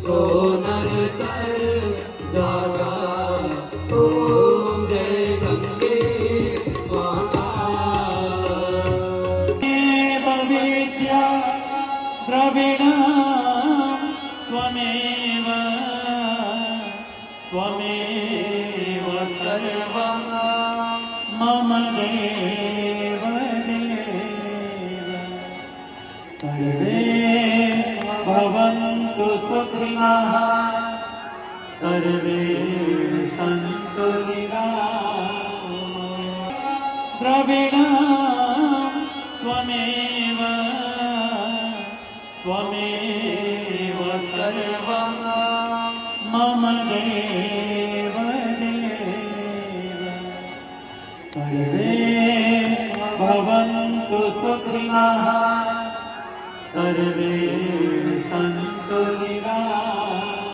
सोनर तर जागा ओम जय गंगे माता। विद्या द्रविणं त्वमेव त्वमेव सर्वं मम देव देव। सर्वे भवन्तु सुखिनः सर्वे सन्तु निरामयाः। द्रविणं त्वमेव त्वमेव सर्वं मम देव देव। सर्वे भवन्तु सुखिनः सर्वे